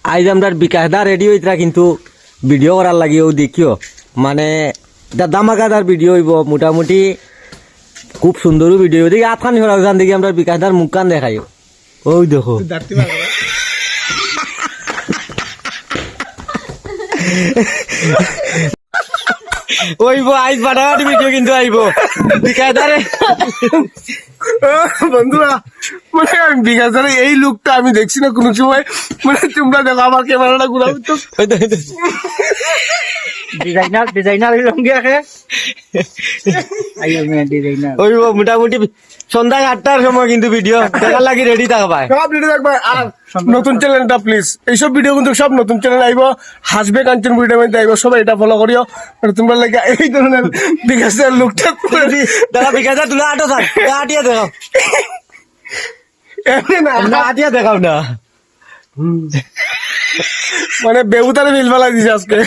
আজ আমরা বিকাশ দা রেডি হইতরা কিন্তু ভিডিও করার লাগে ও দেখিও মানে দামাকাদার ভিডিও হইব মোটামুটি খুব সুন্দর ভিডিও দেখি আটখান সরান দেখি আমরা বিকাশ দার মুখ কান দেখাই ওই দেখো ওইব আইস বাটাবাটি ভিডিও কিন্তু আইব বিকাশ দারে বন্ধুরা মানে বিকাশ দারে এই লুকটা আমি দেখছি না কোনো সময় মানে তোমরা দেখো আমার ক্যামেরাটা ঘুরাও তো ডিজাইনার লঙ্গি আছে ওইব মোটামুটি সন্ধ্যা 8টার সময় কিন্তু ভিডিও দেখার লাগি রেডি থাকবা সব ভিডিও দেখবে আর নতুন চ্যানেলটা প্লিজ এইসব ভিডিও কিন্তু সব নতুন চ্যানেল আইব হাসবে কাঞ্চন ভিডিও মধ্যে আইব সবাই এটা ফলো করিও আর তোমরা লাগে এই ধরনের বিকাশের লুকটা দেখা বিকাশ দা তুলে আটো থাক আটিয়া দেখাও এমনি না আটিয়া দেখাও না মানে বেহুতারে বিল ফেলাই দিছে আজকে